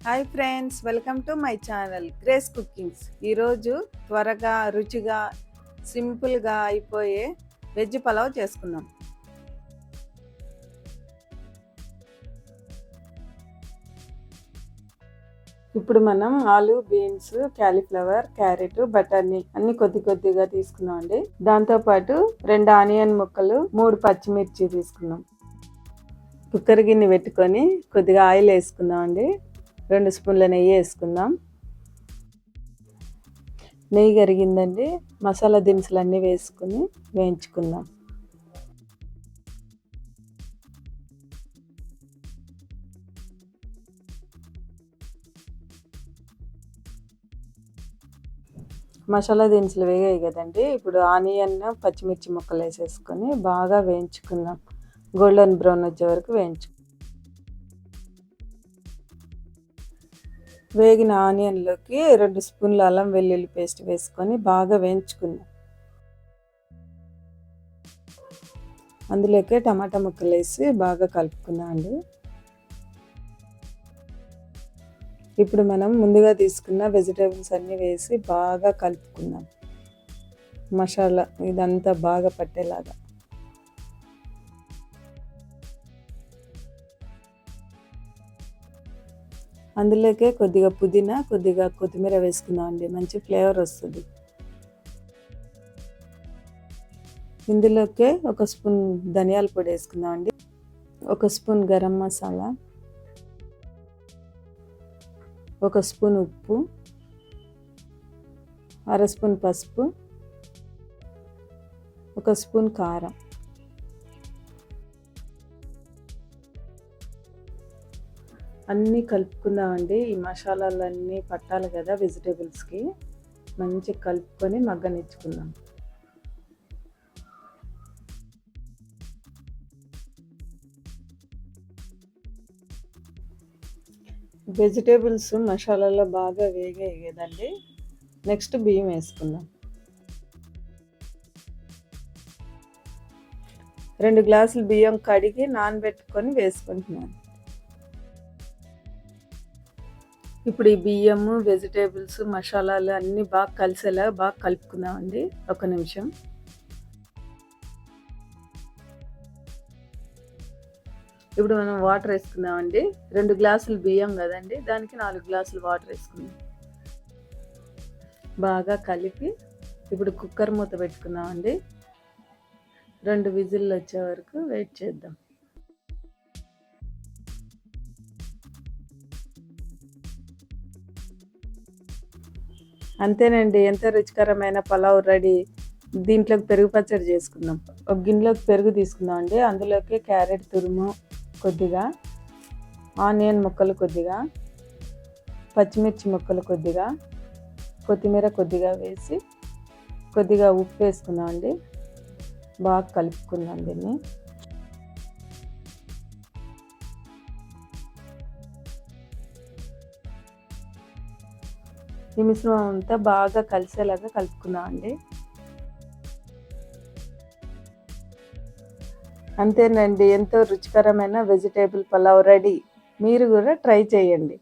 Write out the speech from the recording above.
Hi friends, welcome to my channel grace cookings. ఈరోజు త్వరగా రుచిగా సింపుల్గా అయిపోయే వెజ్ పలావ్ చేసుకుందాం. ఇప్పుడు మనం ఆలు, బీన్స్, క్యాలీఫ్లవర్, క్యారెట్, బటానీ అన్ని కొద్దిగా తీసుకున్నాం అండి. దాంతోపాటు 2 ఆనియన్ ముక్కలు, 3 పచ్చిమిర్చి తీసుకున్నాం. కుక్కర్ గిన్నె పెట్టుకొని కొద్దిగా ఆయిల్ వేసుకుందాం అండి. 2 స్పూన్ల నెయ్యి వేసుకుందాం. నెయ్యి కరిగిందండి. మసాలా దినుసులు అన్నీ వేసుకుని వేయించుకుందాం. మసాలా దినుసులు వేగాయి కదండి. ఇప్పుడు ఆనియన్, పచ్చిమిర్చి ముక్కలు వేసేసుకొని బాగా వేయించుకుందాం. గోల్డెన్ బ్రౌన్ వచ్చే వరకు వేగిన ఆనియన్లోకి 2 స్పూన్ల అల్లం వెల్లుల్లి పేస్ట్ వేసుకొని బాగా వేయించుకుందాం. అందులోకి టమాటా ముక్కలు వేసి బాగా కలుపుకుందాం అండి. ఇప్పుడు మనం ముందుగా తీసుకున్న వెజిటేబుల్స్ అన్నీ వేసి బాగా కలుపుకుందాం. మసాలా ఇదంతా బాగా పట్టేలాగా. అందులోకే కొద్దిగా పుదీనా, కొద్దిగా కొత్తిమీర వేసుకుందాం అండి. మంచి ఫ్లేవర్ వస్తుంది. ఇందులోకే 1 స్పూన్ ధనియాల పొడి వేసుకుందాం అండి. 1 స్పూన్ గరం మసాలా, 1 స్పూన్ ఉప్పు, 1/2 స్పూన్ పసుపు, 1 స్పూన్ కారం. అన్నీ కలుపుకుందామండి. ఈ మసాలాలన్నీ పట్టాలి కదా వెజిటేబుల్స్కి. మంచిగా కలుపుకొని మగ్గనిచ్చుకుందాం. వెజిటేబుల్స్ మసాలాలో బాగా వేగాయి కదండి. నెక్స్ట్ బియ్యం వేసుకుందాం. 2 గ్లాసులు బియ్యం కడిగి నానబెట్టుకొని వేసుకుంటున్నాను. ఇప్పుడు ఈ బియ్యము, వెజిటేబుల్స్, మసాలాలు అన్నీ బాగా కలిసేలా బాగా కలుపుకుందామండి. 1 నిమిషం. ఇప్పుడు మనం వాటర్ వేసుకుందామండి. 2 గ్లాసులు బియ్యం కదండి, దానికి 4 గ్లాసులు వాటర్ వేసుకుందాం. బాగా కలిపి ఇప్పుడు కుక్కర్ మూత పెట్టుకుందామండి. 2 విజిల్లు వచ్చే వరకు వెయిట్ చేద్దాం. అంతేనండి, ఎంతో రుచికరమైన పలావ్ రెడీ. దీంట్లోకి పెరుగు పచ్చడి చేసుకుందాం. ఒక గిన్నెలోకి పెరుగు తీసుకుందాం అండి. అందులోకి క్యారెట్ తురుము కొద్దిగా, ఆనియన్ ముక్కలు కొద్దిగా, పచ్చిమిర్చి ముక్కలు కొద్దిగా, కొత్తిమీర కొద్దిగా వేసి కొద్దిగా ఉప్పు వేసుకుందాం అండి. బాగా కలుపుకుందాం దీన్ని. ఈ మిశ్రమం అంతా బాగా కలిసేలాగా కలుపుకుందాం అండి. అంతేనండి, ఎంతో రుచికరమైన వెజిటేబుల్ పలావ్ రెడీ. మీరు కూడా ట్రై చేయండి.